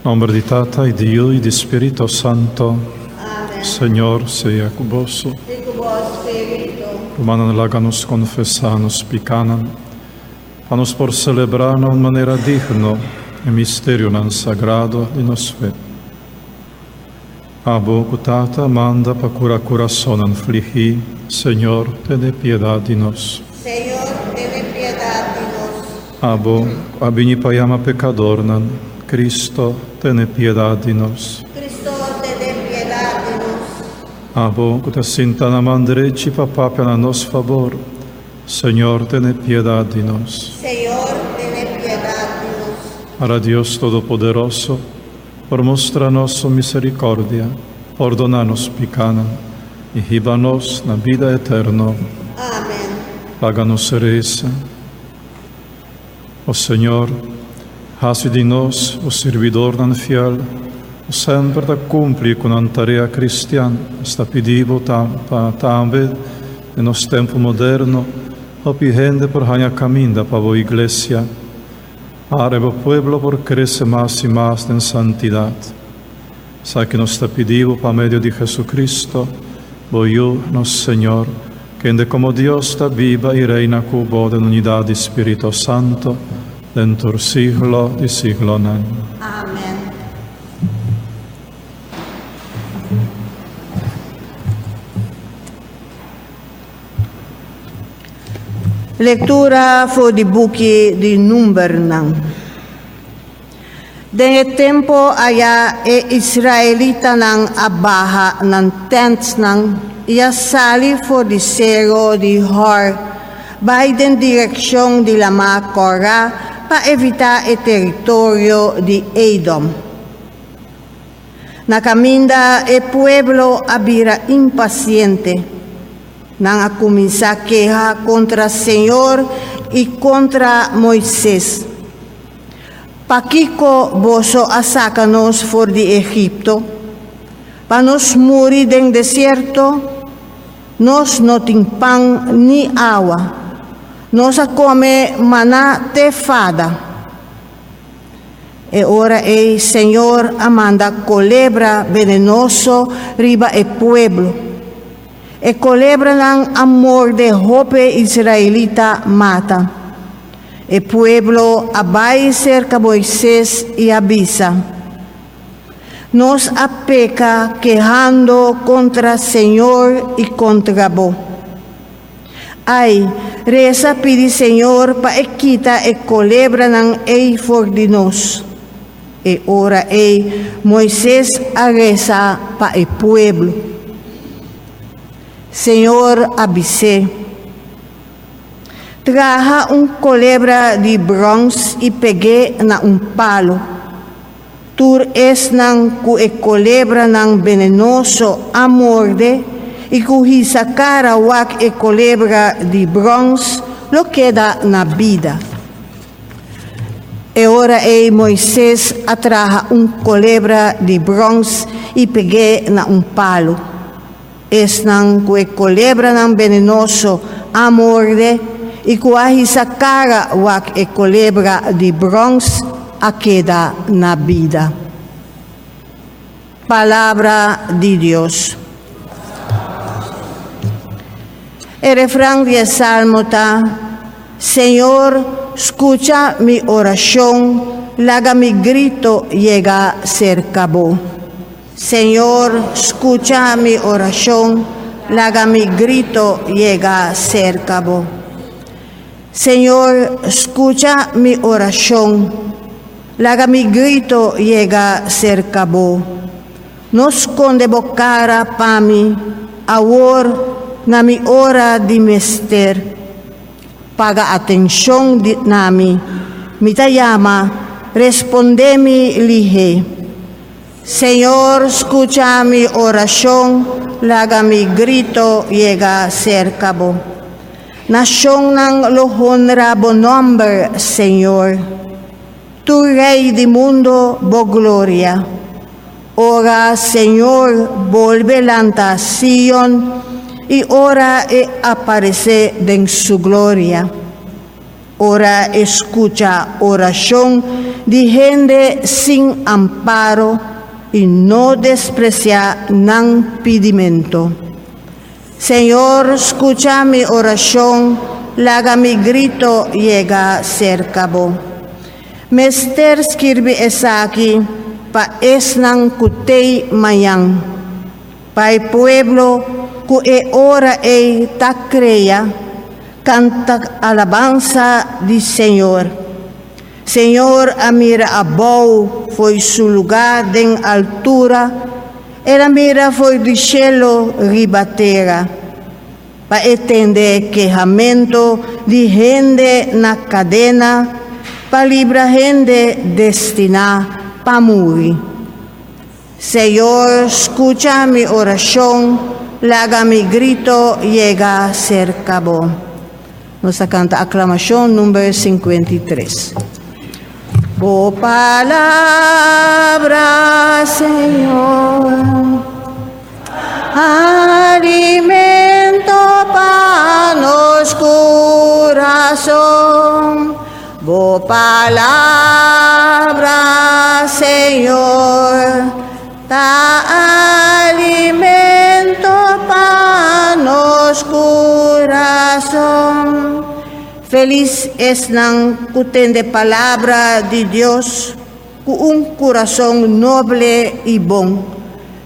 Nombre di Tata, e di Dio, e di Spirito Santo. Amen. Señor sea cu vos. Y con vos, Espíritu. Romanos laganos confessanos picanan. Panos por celebrarnos de manera digna el misterio tan sagrado de nos fe. Abo Tata manda pa cura corazón afligí. Señor, ten piedad de nos. Señor, ten piedad de nos. Abo abini payama pecadornan. Cristo, ten piedad de nos. Cristo, ten piedad de nos. Abo te sintana mandreci papapia na nos favor. Señor, ten piedad de nos. Señor, ten piedad de nos. Para Dios Todopoderoso, por mostrarnos su misericordia, perdónanos picanan y líbranos na vida eterna. Amén. Páganos reza. O Señor, haz de nós o servidor tan fiel, o sempre da cumprir con a tarea cristiana, está pedido também en nos tempo moderno, o pide por hanya caminda para a iglesia, para o pueblo por crecer más y más en santidad. Sa que nos está pedido para medio de Jesucristo, voy nos Señor, que ende como Dios está viva y reina cubo en unidad de Espíritu Santo, dentro siglo de siglo. Amén. Lectura fu di buchi di Numbernan. Nel tempo aya e Israelita nang abaha ng tents nang ia sali fu di Sero di Hor, by den direksyon di Lama Korah, pa evita e territorio di Edom. Nakaminda e pueblo abira impaciente, nang akuminsa queja contra Señor y contra Moisés. Pakiko boso asácanos for di Egipto, pa nos muri den desierto, nos no pan ni agua, nos a come maná te fada. E ora el Señor amanda culebra venenoso riba e pueblo. E culebra ng amor de hope israelita mata. E pueblo abay cerca Moisés y avisa. Nos apeca quejando contra Señor y contra vos. Ay, reza pidi Señor pa equita e culebra ng ei for di nos. E ora ei Moisés a reza pa e pueblo. Señor avise. Traja culebra de bronze y pegué na palo. Tur es nang ku e culebra nang venenoso a morde y kuhisacara wak e culebra de bronze lo queda na vida. E ora Moisés atraja culebra de bronze y pegué na palo. Es nang ku e culebra nang venenoso a morde y kuahisacara wak e culebra de bronze a queda na vida. Palabra de Dios. El refrán del Salmo está: Señor, escucha mi oración, laga mi grito llega cerca vos. Señor, escucha mi oración, laga mi grito llega cerca vos. Señor, escucha mi oración, laga mi grito llega cerca vos. No esconde bocara pa mi, ahora na mi hora de mister. Paga atención nami, mi te llama, respondemi lige. Señor, escucha mi oración, laga mi grito llega cerca vos. Nasyong ng lohon rabo nombre, Señor. Tu Rey de mundo, bo gloria. Ora, Señor, vuelve la Sion y ora aparece en su gloria. Ora escucha oración de gente sin amparo y no desprecia nan pedimento. Señor, escucha mi oración, laga mi grito llega cerca bo. Mester skirbi esaki pa esnan kutei mayang. Pa el pueblo ku e ora e ta creia, canta alabanza di Señor. Señor, amira abou foi su lugar den altura, ela mira foi di cielo ribatera, pa entender quejamento di gente na cadena, pa libra gente destinada pa morir. Señor, escucha mi oración, laga mi grito llega cerca bo. Nos canta aclamación número 53. Bo palabra, Señor, alimento para nos corazón. Bo palabra, Señor, da alimento para nos corazón. Feliz es nan kuten de palabra de Dios, con un corazón noble y bon.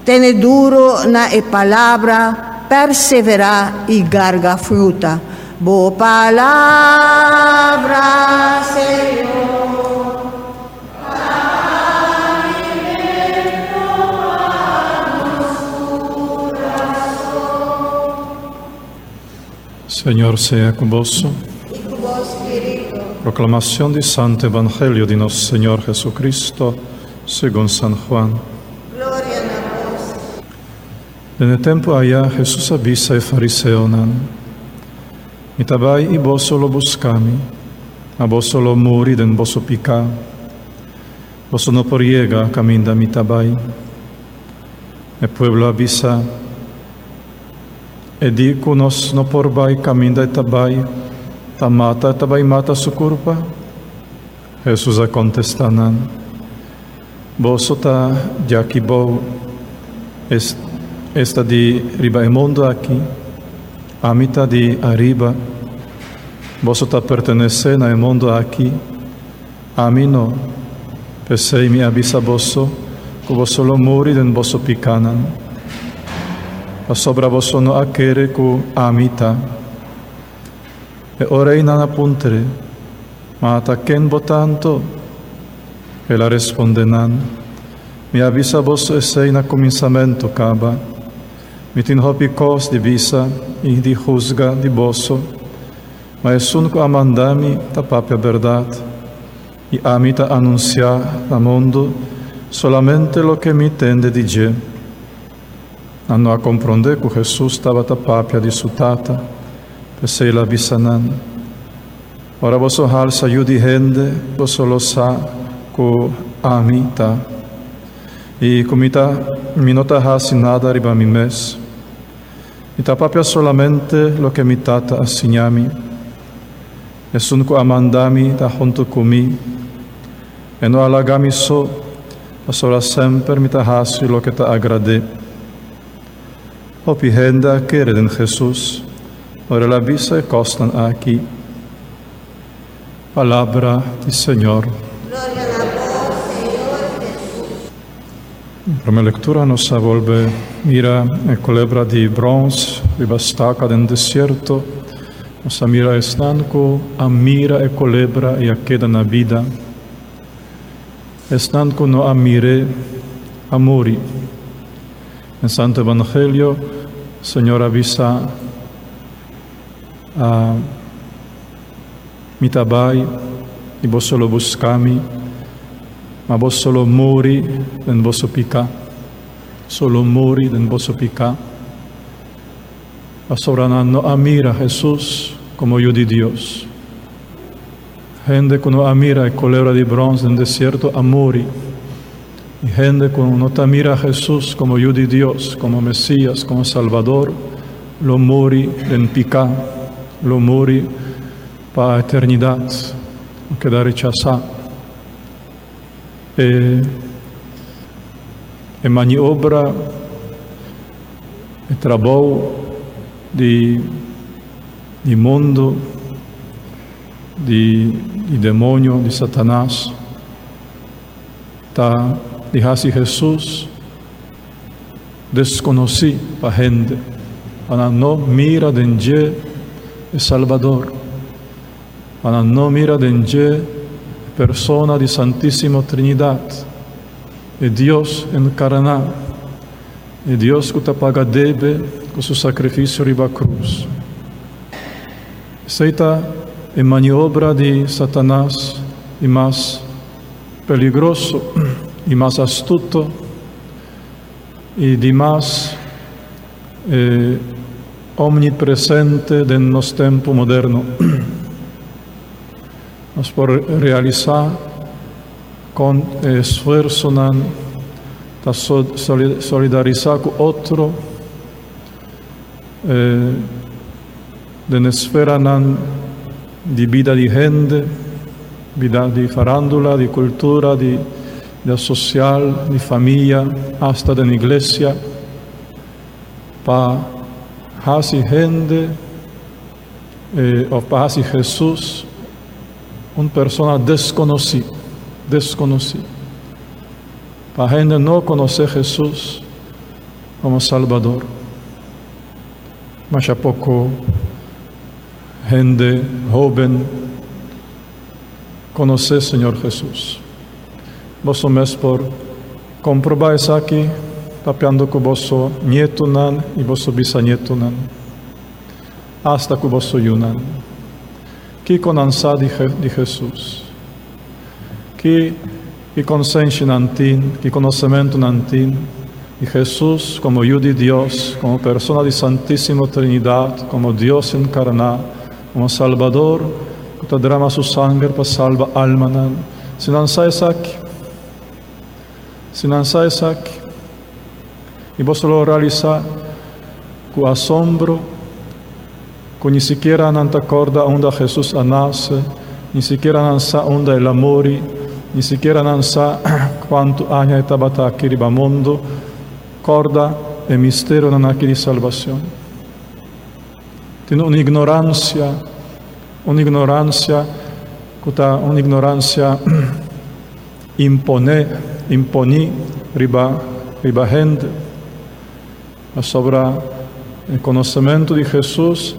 Tiene duro na e palabra, persevera y garga fruta. Bo palabra, Señor. Señor sea con vos. Proclamación del Santo Evangelio de nuestro Señor Jesucristo, según San Juan. Gloria a vos. En el tiempo allá Jesús avisa a fariseo nan. Mi tabai y vos solo buscami, a vos solo muri den vos pica. Vos no por llega caminda mi tabai. El pueblo avisa. E dico nos no por vai caminda tabai. Ta tabai mata su culpa. Jesús a contestanan. Vos ta jaki bo esta di riba el mundo aquí. Amita di arriba. Vos ta pertenecen al mundo aquí. A mí no. Pesei mi avisa vosso, que vos solo muri den vosso picanan. A sobra vosso no aquere cu amita. E ora in anapuntere, ma ataquen tanto, e la respondenan, mi avisa vos esei na cominciamento caba, mi tin hopicos di visa, e di juzga di vosso, ma es unico amandami ta papia verdad, e amita anunciar a mondo solamente lo que mi tende di je. Hanno a comprender que Jesús estava ta papia di su tata, sei la visanan. Ora vosso halsa aiudi gente, vosso lo sa co amita. E comita minota hasi nada riba mi mes. Ita papia solamente lo che mi tata assignami. E sun co amandami da junto comi. E no alagami so, ma sola sempre mi ta hasi lo che ta agrade. Opi henda che den Jesus. Ora la visa e costan aquí. Palabra del Señor. Gloria a vos, Señor Jesús. La prima lectura nos vuelve mira a culebra de bronce, ribastaca del desierto. Nos mira estanco, a mira a culebra e a queda na vida. Estanco no amire, a mori. En Santo Evangelio, Señor avisa a mi tabai e vos solo buscami, ma vos solo mori den vosso pica, solo mori den vosso pica. A sobranano amira Jesús como yo de Dios. Gente que no amira a culebra de bronce del desierto a mori. Y gente que no te mira a Jesús como yo de Dios, como Mesías, como Salvador, lo mori den pica. Lo mori para a eternidade, não queda rechazado. É maniobra, é trabalho de mundo, de demônio, de Satanás, tá deixando Jesus desconhecido para a gente, para não mira de Salvador, para não mira de persona de Santíssima Trindade, é Deus encarnado, é Deus que te paga deve com seu sacrifício riba cruz. Esta é maniobra de Satanás e mais peligroso e mais astuto e de mais omnipresente de nosso tempo moderno. Mas por realizar com esforço para solidarizar com outro de esfera de vida de gente, vida de farándula, de cultura, de social, de família, hasta de igreja, para fazer gente, ou para fazer Jesus, uma pessoa desconhecida, para a gente não conhecer Jesus como Salvador. Mas há pouco gente jovem conhece o Senhor Jesus. Vós mesmo por comprovar isso aqui, tapeando com vosso nieto e vosso bisnieto, hasta com vosso yunan. Que conança de Jesus, que consciência nantin, que conhecimento nantin, de Jesus como Hijo de Deus, como persona de Santíssima Trindade, como Deus encarnado, como Salvador, que derrama su sangue para salvar a alma. Se não sai aqui, e você lo realiza com assombro, que nem sequer não te acorda onde Jesus nasce, nem sequer não sabe onde é o amor, nem sequer não sabe quanto anos estava aqui no mundo, acorda o mistério de salvação. Tem uma ignorância impone riba gente, mas sobre o conhecimento de Jesus,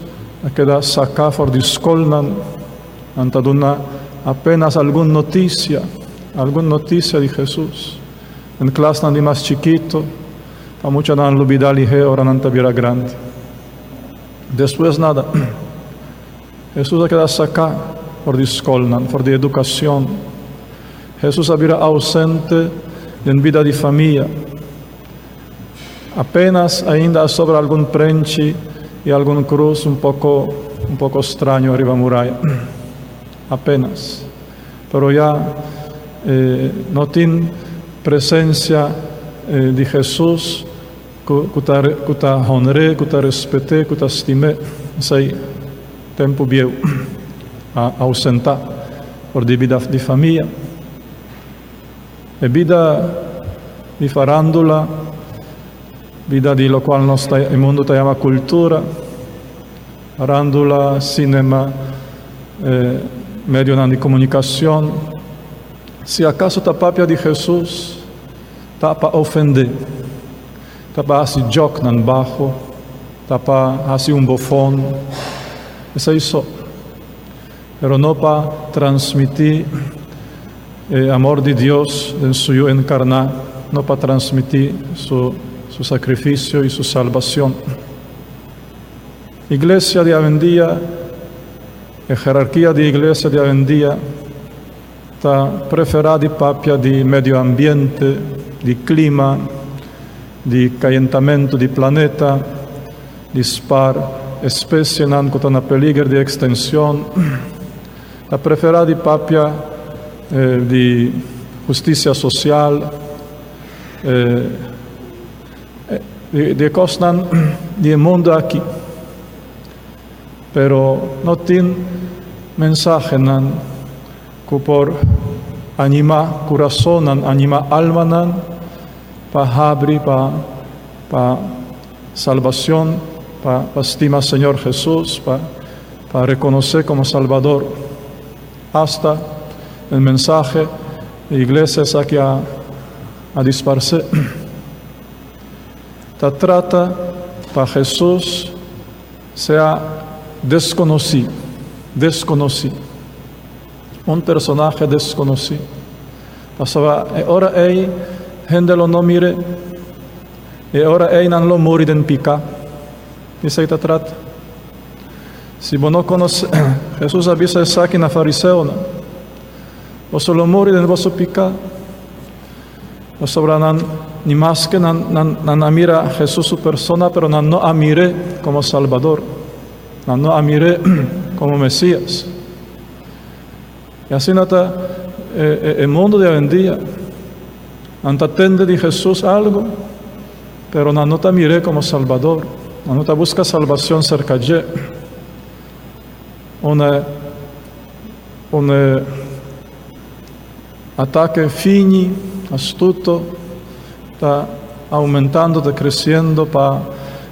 queda sacar fora de escola, anta dona apenas alguma notícia de Jesus. Em classe não é mais chiquito, a muita não lubida lige, ora não tabira grande. Depois nada, Jesus queda sacar fora de escola, fora de educação. Jesus vira ausente em vida de família. Apenas ainda sobra algum prente e algum cruz um pouco estranho arriba a muralha. Apenas. Pero já não tem presença de Jesus que ta honre, que ta respete, que ta estime. Sei tempo viu a ausentar por de vida de família. E vida de farándula, vida di lo qual il mondo chiama cultura, farándula, cinema, medio di comunicazione. Se acaso ta papia di Jesus, ta pa ofender, ta pa hasi joc nan bajo, ta pa hasi un bofón, eso hizo, pero no pa transmitir amor de Dios en su yo encarnado, no para transmitir su sacrificio y su salvación. Iglesia de hoy en día, jerarquía de iglesia de hoy en día, está preferida de papia de medio ambiente, de clima, de calentamento de planeta, de spar especie que están en peligro de extinción, está preferida de papia de justicia social, de cosas del mundo aquí. Pero no mensaje nan por anima corazón nan anima alma nan pa abri pa salvación pa estima Señor Jesús pa reconocer como Salvador hasta el mensaje de iglesias aquí a disparse. Ta trata para Jesús sea desconocido, un personaje desconocido. Pasaba, e ora ei gente lo no mire, e ora ei non lo mori den pica. Dice ta trata. Si vos no conoce, Jesús avisa esa aquí na fariseo, no? Vos lo mori den vosso pica. Vos sobra ni más que nan amira a Jesús su persona, pero nan no amire como Salvador, nan no amire como Mesías. Y así nota el mundo de hoy en día, nan atende de Jesús algo, pero nan no te mire como Salvador, nan no te busca salvación cerca de un ataque fini, astuto, está aumentando, está creciendo para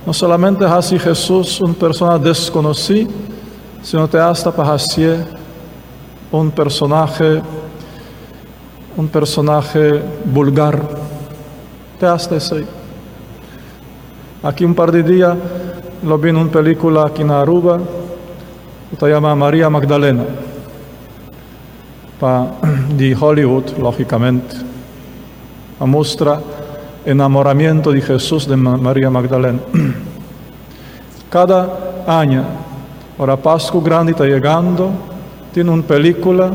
no solamente hacer Jesús una persona desconocida, sino te hasta para hacer un personaje vulgar. Te hasta ese. Aquí un par de días lo vi en una película aquí en Aruba, que se llama María Magdalena, de Hollywood, lógicamente. Muestra enamoramiento de Jesús de María Magdalena. Cada año, ahora Pascua Grande está llegando, tiene una película,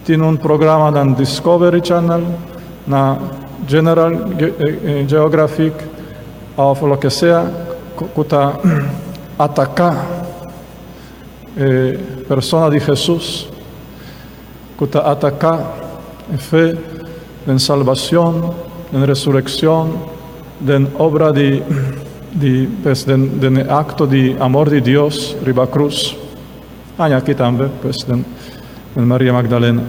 tiene un programa en Discovery Channel, na General Geographic, o lo que sea, que está atacar personas de Jesús, que está atacar fe, en salvación, en resurrección, en obra de acto de amor de Dios, riba cruz. Aquí también, pues, de María Magdalena.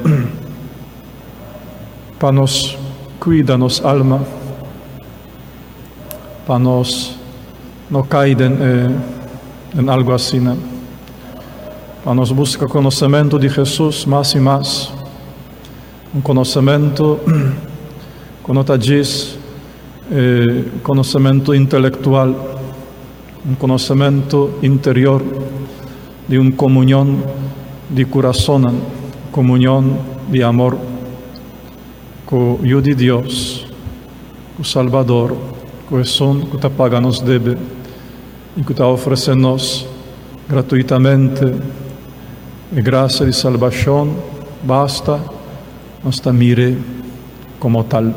Para nos cuida nos alma, para nos no caer en algo así, ¿no? Para nos busca conocimiento de Jesús más y más. Un conocimiento, como te dice, conocimiento intelectual, un conocimiento interior de una comunión de corazón, comunión de amor con yo de Dios, con Salvador, con Jesús que te paga nos debe y que te ofrece nos gratuitamente y gracia de salvación, basta nos te mire como tal.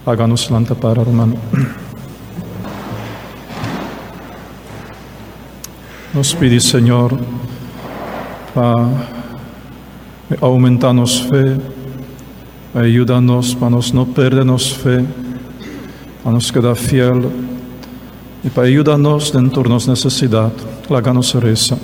Háganos la para hermano. Nos pide, Señor, para aumentarnos fe, para ayudarnos, para no perdernos fe, para nos quedar fiel y para ayudarnos dentro de nuestra necesidad. Háganos reza.